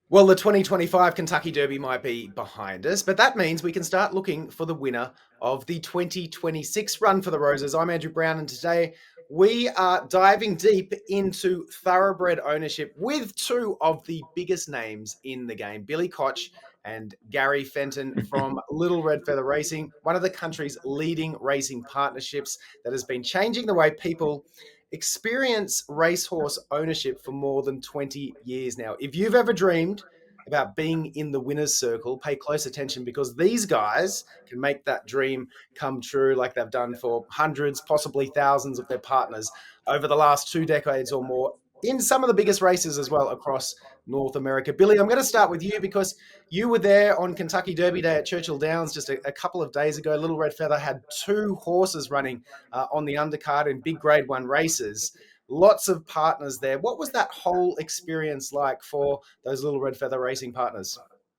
Well, the 2025 Kentucky Derby might be behind us, but that means we can start looking for the winner of the 2026 Run for the Roses. I'm Andrew Brown, and today we are diving deep into thoroughbred ownership with two of the biggest names in the game, Billy Koch and Gary Fenton from Little Red Feather Racing, one of the country's leading racing partnerships that has been changing the way people experience racehorse ownership for more than 20 years now. If you've ever dreamed about being in the winner's circle, pay close attention because these guys can make that dream come true like they've done for hundreds, possibly thousands of their partners over the last 2 decades or more in some of the biggest races as well across North America. Billy, I'm going to start with you because you were there on Kentucky Derby Day at Churchill Downs just a couple of days ago. Little Red Feather had two horses running on the undercard in big grade one races. Lots of partners there. What was that whole experience like for those Little Red Feather racing partners?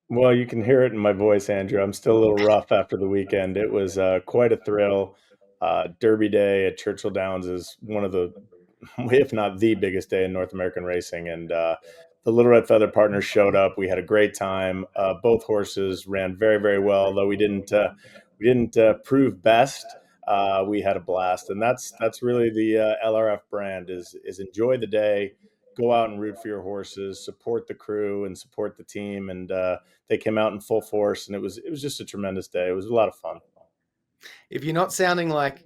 Well, you can hear it in my voice, Andrew. I'm still a little rough after the weekend. It was quite a thrill. Derby Day at Churchill Downs is one of the, if not the biggest day in North American racing. And the Little Red Feather partners showed up. We had a great time. Both horses ran very, very well, although we didn't prove best. We had a blast, and that's really the LRF brand is enjoy the day, go out and root for your horses, support the crew, and support the team. And they came out in full force, and it was just a tremendous day. It was a lot of fun. If you're not sounding like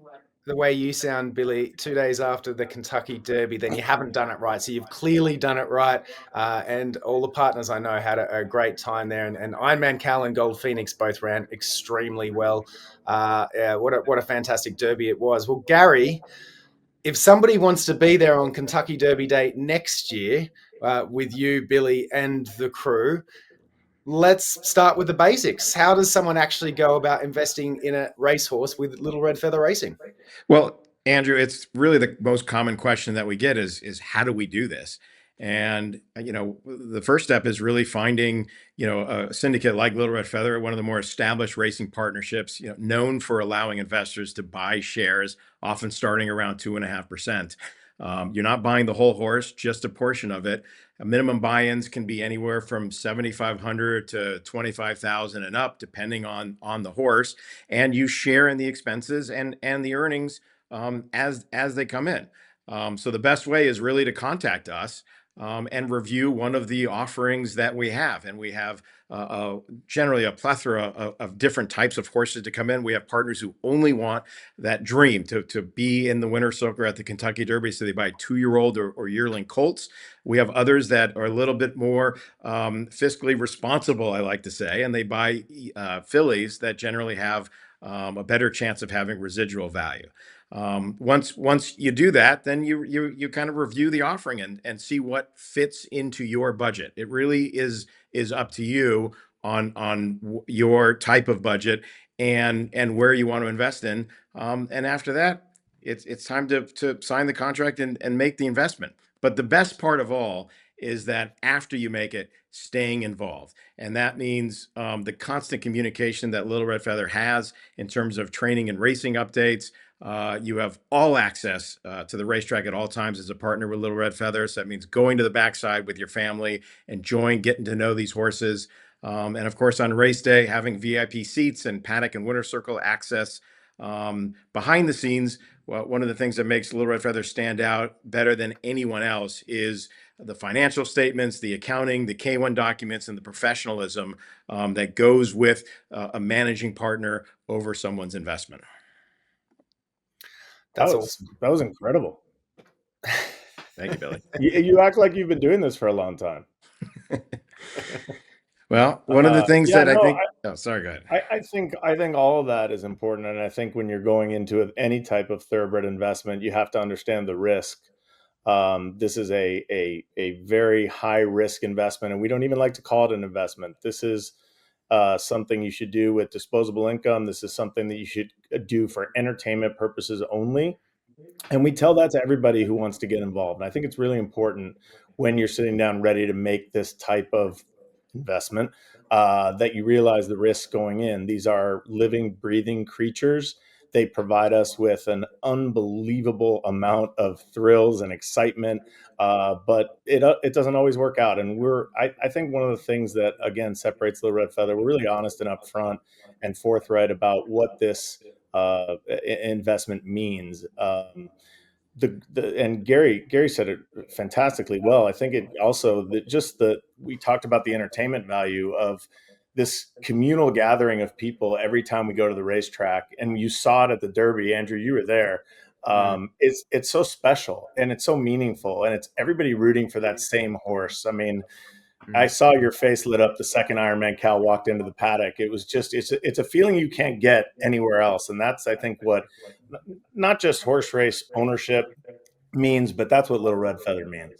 the way you sound, Billy, 2 days after the Kentucky Derby, then you haven't done it right. So you've clearly done it right. And all the partners I know had a great time there. And Ironman Cal and Gold Phoenix both ran extremely well. Yeah, what a fantastic Derby it was. Well, Gary, if somebody wants to be there on Kentucky Derby Day next year with you, Billy, and the crew, let's start with the basics. How does someone actually go about investing in a racehorse with Little Red Feather Racing? Well, Andrew, it's really the most common question that we get is how do we do this? And the first step is really finding a syndicate like Little Red Feather, one of the more established racing partnerships, known for allowing investors to buy shares, often starting around 2.5%. You're not buying the whole horse, just a portion of it. Minimum buy-ins can be anywhere from 7,500 to 25,000 and up, depending on the horse, and you share in the expenses and the earnings as they come in. So the best way is really to contact us and review one of the offerings that we have. And we have generally a plethora of different types of horses to come in. We have partners who only want that dream to be in the winter circle at the Kentucky Derby. So they buy 2-year-old or yearling colts. We have others that are a little bit more fiscally responsible, I like to say, and they buy fillies that generally have a better chance of having residual value. Once you do that, then you kind of review the offering and see what fits into your budget. It really is up to you on your type of budget and where you want to invest in. And after that, it's time to sign the contract and make the investment. But the best part of all is that after you make it, staying involved. And that means the constant communication that Little Red Feather has in terms of training and racing updates. You have all access to the racetrack at all times as a partner with Little Red Feather. So that means going to the backside with your family, enjoying getting to know these horses. And of course, on race day, having VIP seats and paddock and winter circle access. Behind the scenes, well, one of the things that makes Little Red Feather stand out better than anyone else is the financial statements, the accounting, the K1 documents, and the professionalism that goes with a managing partner over someone's investment. That That's was awesome. that was incredible. Thank you, Billy. You act like you've been doing this for a long time. Well, one of the things Yeah, that I no, think, oh, sorry, go ahead. I think all of that is important, and I think when you're going into any type of thoroughbred investment, you have to understand the risk. This is a very high risk investment, and we don't even like to call it an investment. This is something you should do with disposable income. This is something that you should do for entertainment purposes only. And we tell that to everybody who wants to get involved. And I think it's really important when you're sitting down ready to make this type of investment that you realize the risks going in. These are living, breathing creatures They provide us with an unbelievable amount of thrills and excitement, but it doesn't always work out. And I think one of the things that again separates Little Red Feather, we're really honest and upfront and forthright about what this investment means. And Gary said it fantastically well. I think it also that just the we talked about the entertainment value of this communal gathering of people every time we go to the racetrack, and you saw it at the Derby. Andrew, you were there. It's so special and it's so meaningful, and it's everybody rooting for that same horse. I mean, I saw your face lit up the second Ironman Cal walked into the paddock. It was just it's a feeling you can't get anywhere else, and that's I think what not just horse race ownership means, but that's what Little Red Feather means.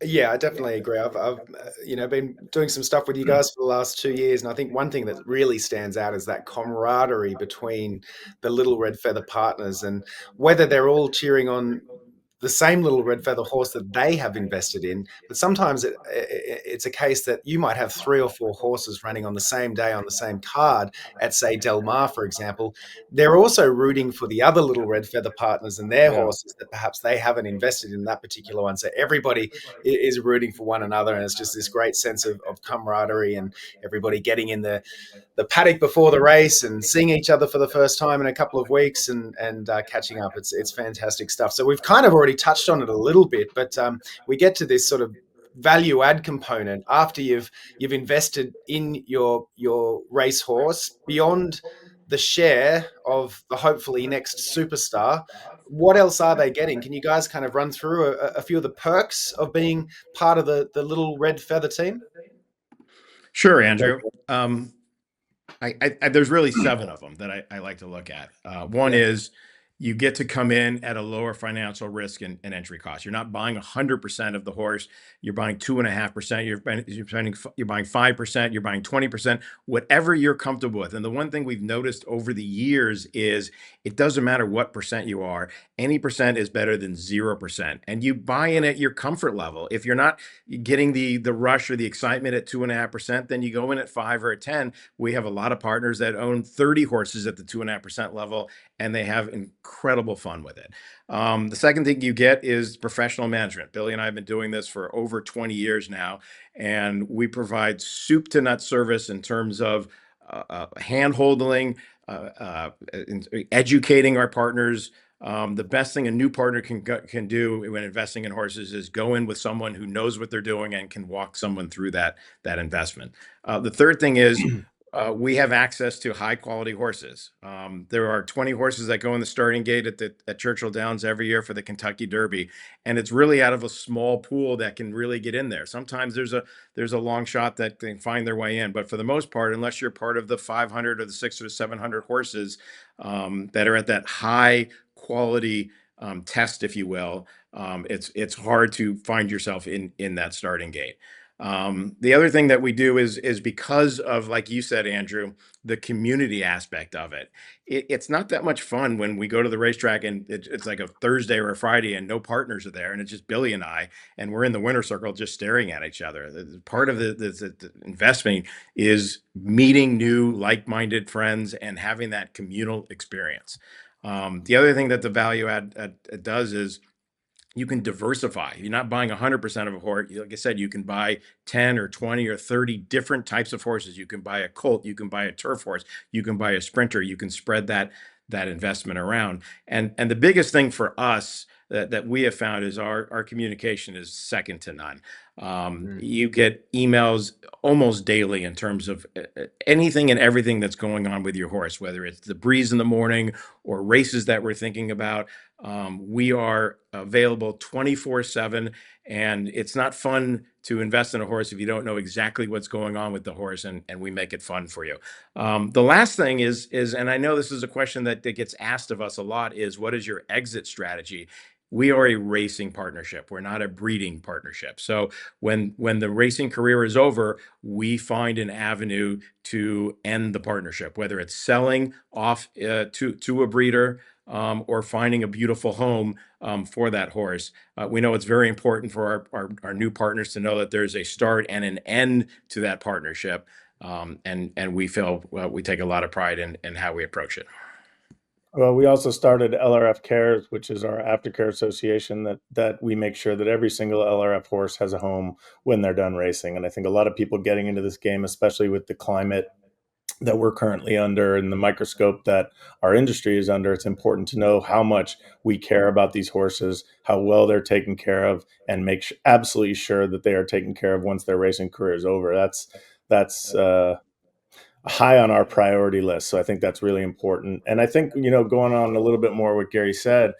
Yeah, I definitely agree. I've been doing some stuff with you guys for the last 2 years, and I think one thing that really stands out is that camaraderie between the Little Red Feather partners, and whether they're all cheering on the same Little Red Feather horse that they have invested in, but sometimes it's a case that you might have 3 or 4 horses running on the same day on the same card at, say, Del Mar, for example. They're also rooting for the other Little Red Feather partners and their Yeah. horses that perhaps they haven't invested in that particular one. So everybody is rooting for one another, and it's just this great sense of camaraderie and everybody getting in the paddock before the race and seeing each other for the first time in a couple of weeks and catching up. It's fantastic stuff. So we've kind of already touched on it a little bit, but we get to this sort of value add component after you've invested in your racehorse beyond the share of the hopefully next superstar. What else are they getting? Can you guys kind of run through a few of the perks of being part of the Little Red Feather team? Sure, Andrew. There's really 7 of them that I like to look at. One Yeah. is you get to come in at a lower financial risk and entry cost. You're not buying 100% of the horse. You're buying 2.5%. You're buying 5%. You're buying 20%. Whatever you're comfortable with. And the one thing we've noticed over the years is it doesn't matter what percent you are. Any percent is better than 0%. And you buy in at your comfort level. If you're not getting the rush or the excitement at 2.5%, then you go in at 5 or at 10. We have a lot of partners that own 30 horses at the 2.5% level, and they have incredible fun with it. The second thing you get is professional management. Billy and I have been doing this for over 20 years now, and we provide soup to nut service in terms of hand holding, educating our partners. The best thing a new partner can do when investing in horses is go in with someone who knows what they're doing and can walk someone through that investment. The third thing is we have access to high quality horses. There are 20 horses that go in the starting gate at Churchill Downs every year for the Kentucky Derby, and it's really out of a small pool that can really get in there. Sometimes there's a long shot that can find their way in, but for the most part, unless you're part of the 500 or the 600 or 700 horses that are at that high quality test, if you will, it's hard to find yourself in that starting gate. The other thing that we do is because of, like you said, Andrew, the community aspect of it. It's not that much fun when we go to the racetrack and it's like a Thursday or a Friday and no partners are there and it's just Billy and I, and we're in the winner circle just staring at each other. Part of the investment is meeting new like-minded friends and having that communal experience. The other thing that the value add does is you can diversify. You're not buying 100% of a horse. Like I said, you can buy 10 or 20 or 30 different types of horses. You can buy a colt, you can buy a turf horse, you can buy a sprinter, you can spread that investment around. And the biggest thing for us that we have found is our communication is second to none. You get emails almost daily in terms of anything and everything that's going on with your horse, whether it's the breeze in the morning or races that we're thinking about. We are available 24/7, and it's not fun to invest in a horse if you don't know exactly what's going on with the horse, and we make it fun for you. The last thing is, and I know this is a question that gets asked of us a lot, is what is your exit strategy? We are a racing partnership. We're not a breeding partnership. So when the racing career is over, we find an avenue to end the partnership, whether it's selling off to a breeder, or finding a beautiful home for that horse. We know it's very important for our new partners to know that there's a start and an end to that partnership. And we feel we take a lot of pride in how we approach it. Well, we also started LRF Cares, which is our aftercare association that we make sure that every single LRF horse has a home when they're done racing. And I think a lot of people getting into this game, especially with the climate that we're currently under and the microscope that our industry is under, it's important to know how much we care about these horses, how well they're taken care of, and make absolutely sure that they are taken care of once their racing career is over. That's high on our priority list. So I think that's really important. And I think, going on a little bit more what Gary said,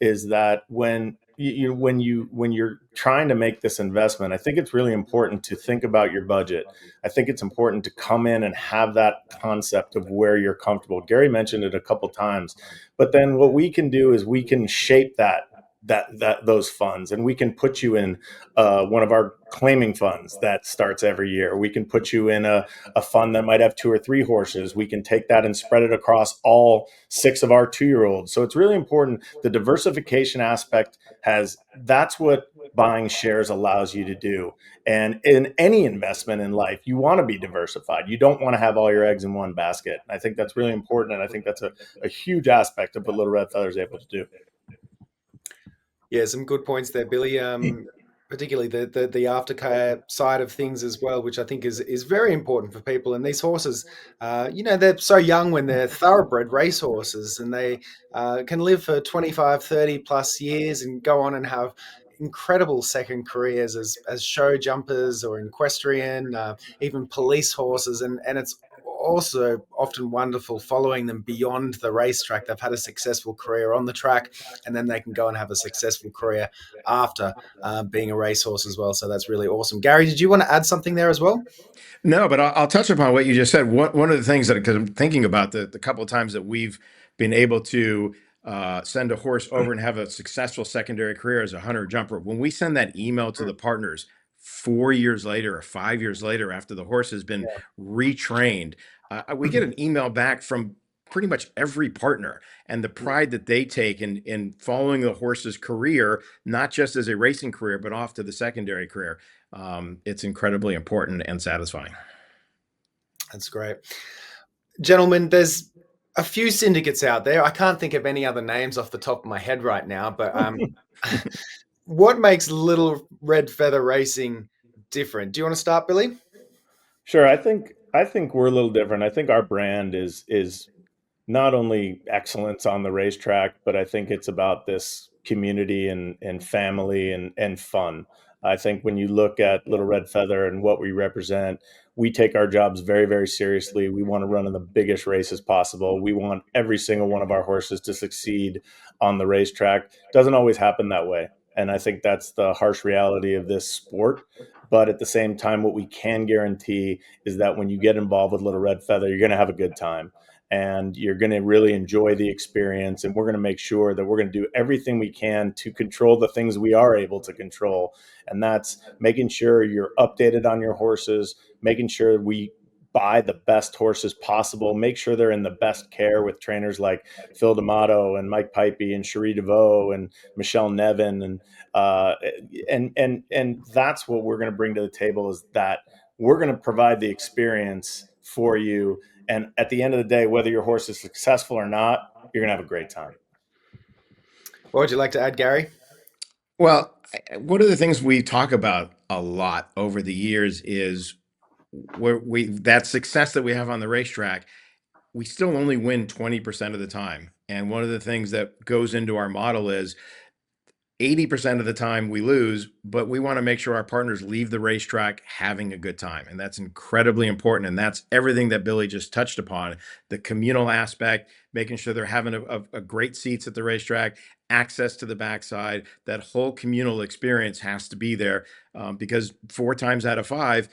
is that when you're trying to make this investment, I think it's really important to think about your budget. I think it's important to come in and have that concept of where you're comfortable. Gary mentioned it a couple times, but then what we can do is we can shape those funds, and we can put you in one of our claiming funds that starts every year. We can put you in a fund that might have 2 or 3 horses. We can take that and spread it across all 6 of our 2-year-olds. So it's really important. The diversification aspect that's what buying shares allows you to do. And in any investment in life, you want to be diversified. You don't want to have all your eggs in one basket. I think that's really important. And I think that's a huge aspect of what Little Red Feather is able to do. Yeah, some good points there, Billy. Particularly the aftercare side of things as well, which I think is very important for people. And these horses, they're so young when they're thoroughbred race horses, and they can live for 25, 30 plus years and go on and have incredible second careers as show jumpers or equestrian, even police horses, and it's also often wonderful following them beyond the racetrack. They've had a successful career on the track, and then they can go and have a successful career after being a racehorse as well. So that's really awesome. Gary, did you want to add something there as well? No, but I'll touch upon what you just said. One of the things that, because I'm thinking about the couple of times that we've been able to send a horse over and have a successful secondary career as a hunter jumper. When we send that email to the partners 4 years later or 5 years later, after the horse has been retrained, we get an email back from pretty much every partner, and the pride that they take in following the horse's career, not just as a racing career, but off to the secondary career. It's incredibly important and satisfying. That's great. Gentlemen, there's a few syndicates out there. I can't think of any other names off the top of my head right now, but what makes Little Red Feather Racing different? Do you want to start, Billy? Sure. I think we're a little different. I think our brand is not only excellence on the racetrack, but I think it's about this community and family and fun. I think when you look at Little Red Feather and what we represent, we take our jobs very, very seriously. We want to run in the biggest races possible. We want every single one of our horses to succeed on the racetrack. Doesn't always happen that way. And I think that's the harsh reality of this sport. But at the same time, what we can guarantee is that when you get involved with Little Red Feather, you're going to have a good time, and you're going to really enjoy the experience. And we're going to make sure that we're going to do everything we can to control the things we are able to control. And that's making sure you're updated on your horses, making sure we buy the best horses possible, make sure they're in the best care with trainers like Phil D'Amato and Mike Pipey and Cherie DeVoe and Michelle Nevin. And that's what we're going to bring to the table, is that we're going to provide the experience for you. And at the end of the day, whether your horse is successful or not, you're going to have a great time. What would you like to add, Gary? Well, one of the things we talk about a lot over the years is where that success that we have on the racetrack, we still only win 20% of the time. And one of the things that goes into our model is 80% of the time we lose, but we want to make sure our partners leave the racetrack having a good time. And that's incredibly important. And that's everything that Billy just touched upon: the communal aspect, making sure they're having a great seats at the racetrack, access to the backside. That whole communal experience has to be there, because 4 times out of 5,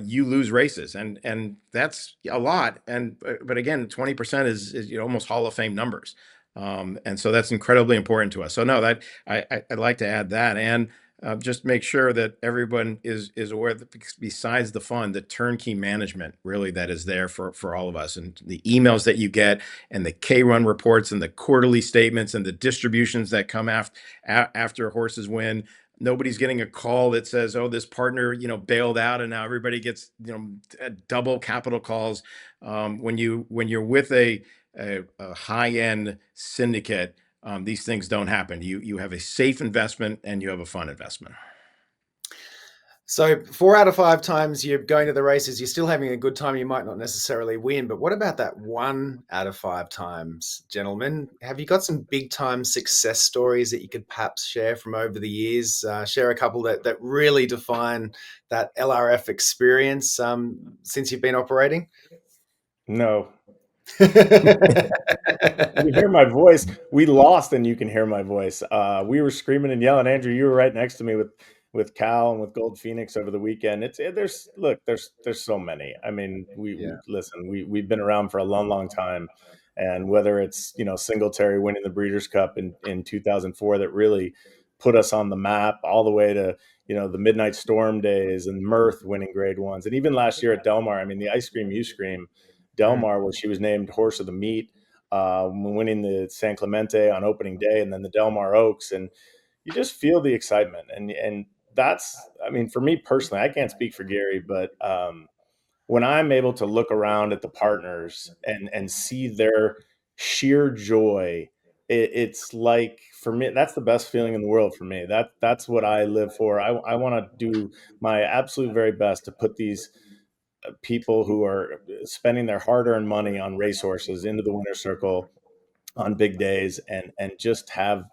you lose races, and that's a lot. But again, 20% is almost Hall of Fame numbers. And so that's incredibly important to us. So no, that I'd like to add that, and just make sure that everyone is aware that besides the fun, the turnkey management really that is there for all of us, and the emails that you get, and the K-run reports, and the quarterly statements, and the distributions that come after horses win. Nobody's getting a call that says, "Oh, this partner, bailed out," and now everybody gets, double capital calls. When you're with a high end syndicate, these things don't happen. You have a safe investment and you have a fun investment. So 4 out of 5 times you're going to the races, you're still having a good time. You might not necessarily win, but what about that 1 out of 5 times, gentlemen? Have you got some big time success stories that you could perhaps share from over the years? Share a couple that really define that LRF experience since you've been operating. No. You hear my voice. We lost, and you can hear my voice. We were screaming and yelling. Andrew, you were right next to me with Cal and with Gold Phoenix over the weekend. There's so many. I mean, Yeah. listen. We've been around for a long time, and whether it's Singletary winning the Breeders' Cup in 2004 that really put us on the map, all the way to the Midnight Storm days and Mirth winning Grade Ones, and even last year at Del Mar. I mean, the Ice Cream You Scream Del Mm. Mar, where she was named Horse of the Meet, winning the San Clemente on opening day, and then the Del Mar Oaks, and you just feel the excitement, and that's, I mean, for me personally, I can't speak for Gary, but when I'm able to look around at the partners and see their sheer joy, it's like, for me, that's the best feeling in the world for me. That's what I live for. I want to do my absolute very best to put these people who are spending their hard-earned money on racehorses into the winner's circle on big days, and just have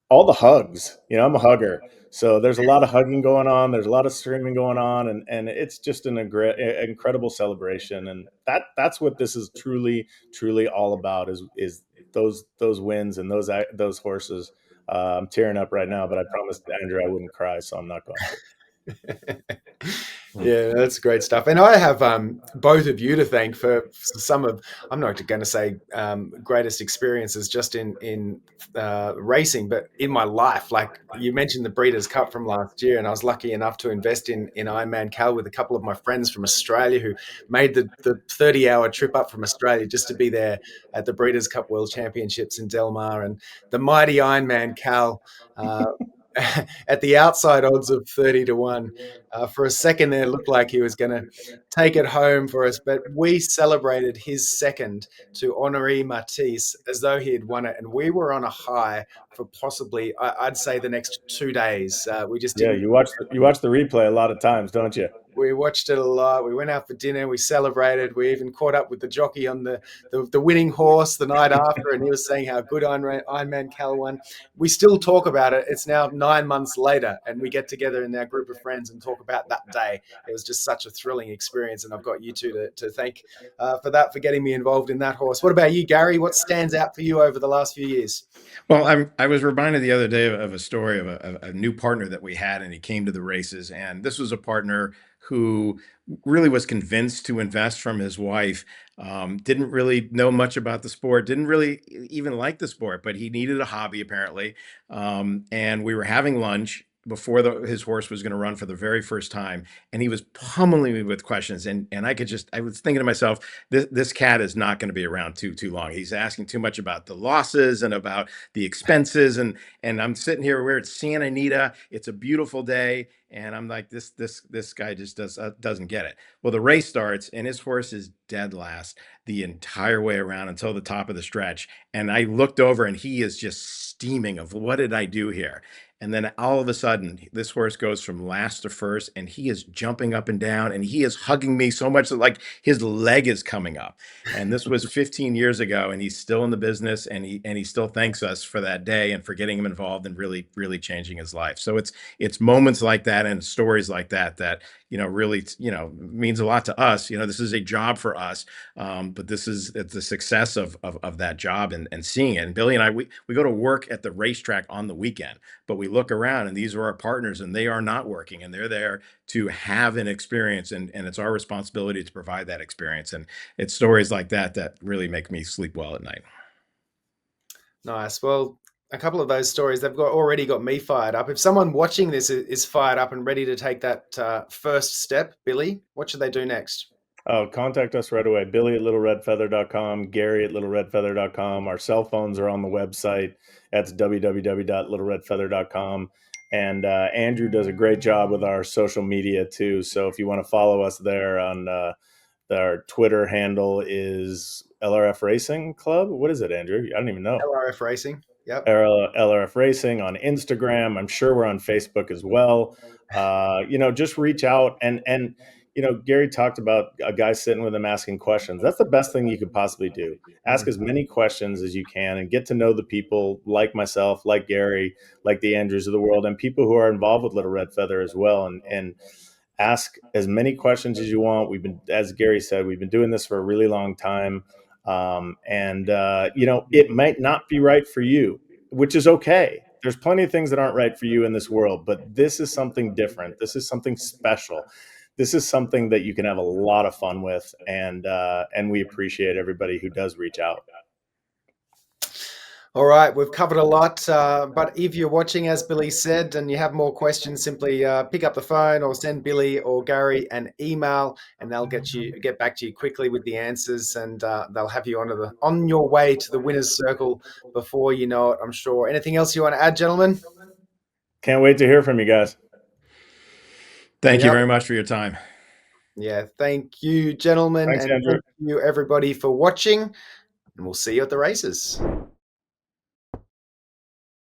all the hugs. I'm a hugger, so there's a lot of hugging going on. There's a lot of screaming going on, and it's just an incredible celebration. And that's what this is truly all about. Is those wins and those horses. I'm tearing up right now, but I promised Andrew I wouldn't cry, so I'm not going to. Yeah, that's great stuff. And I have both of you to thank for some of, I'm not going to say greatest experiences just in racing, but in my life. Like you mentioned the Breeders' Cup from last year, and I was lucky enough to invest in Ironman Cal with a couple of my friends from Australia who made the 30-hour trip up from Australia just to be there at the Breeders' Cup World Championships in Del Mar. And the mighty Ironman Cal, at the outside odds of 30-1. For a second there, it looked like he was going to take it home for us, but we celebrated his second to Henri Matisse as though he had won it, and we were on a high for possibly, I'd say, the next 2 days. We just Yeah, didn't. you watch the replay a lot of times, don't you? We watched it a lot. We went out for dinner. We celebrated. We even caught up with the jockey on the winning horse the night after, and he was saying how good Ironman Cal won. We still talk about it. It's now 9 months later, and we get together in our group of friends and talk about that day. It was just such a thrilling experience, and I've got you two to thank for that, for getting me involved in that horse. What about you, Gary? What stands out for you over the last few years? Well, I was reminded the other day of a story of a new partner that we had, and he came to the races. And this was a partner who really was convinced to invest from his wife. Didn't really know much about the sport, didn't really even like the sport, but he needed a hobby apparently. And we were having lunch before his horse was going to run for the very first time, and he was pummeling me with questions. And I was thinking to myself, this cat is not going to be around too long. He's asking too much about the losses and about the expenses, and I'm sitting here, we're at Santa Anita, it's a beautiful day, and I'm like, this guy just doesn't get it. Well, the race starts and his horse is dead last the entire way around until the top of the stretch, and I looked over and he is just steaming of, what did I do here? And then all of a sudden, this horse goes from last to first, and he is jumping up and down, and he is hugging me so much that like his leg is coming up. And this was 15 years ago, and he's still in the business, and he still thanks us for that day and for getting him involved and really changing his life. So it's moments like that and stories like that that really means a lot to us. This is a job for us, but it's the success of that job and seeing it. And Billy and I, we go to work at the racetrack on the weekend, but we look around and these are our partners, and they are not working, and they're there to have an experience, and it's our responsibility to provide that experience. And it's stories like that that really make me sleep well at night. Nice. Well, a couple of those stories, they've already got me fired up. If someone watching this is fired up and ready to take that first step, Billy, what should they do next? Oh, contact us right away. Billy at littleredfeather.com, Gary at littleredfeather.com. Our cell phones are on the website. That's www.littleredfeather.com. And Andrew does a great job with our social media too. So if you want to follow us there on our Twitter handle is LRF Racing Club. What is it, Andrew? I don't even know. LRF Racing. Yep. LRF Racing on Instagram. I'm sure we're on Facebook as well. Just reach out and Gary talked about a guy sitting with him asking questions. That's the best thing you could possibly do. Ask as many questions as you can and get to know the people like myself, like Gary, like the Andrews of the world, and people who are involved with Little Red Feather as well. And ask as many questions as you want. As Gary said, we've been doing this for a really long time. It might not be right for you, which is okay. There's plenty of things that aren't right for you in this world, but this is something different. This is something special. This is something that you can have a lot of fun with, and we appreciate everybody who does reach out. All right, we've covered a lot, but if you're watching, as Billy said, and you have more questions, simply pick up the phone or send Billy or Gary an email, and they'll get back to you quickly with the answers, and they'll have you on your way to the winner's circle before you know it, I'm sure. Anything else you want to add, gentlemen? Can't wait to hear from you guys. Thank you very much for your time. Yeah, thank you, gentlemen. Thanks, and Andrew. thank you, everybody, for watching. And we'll see you at the races.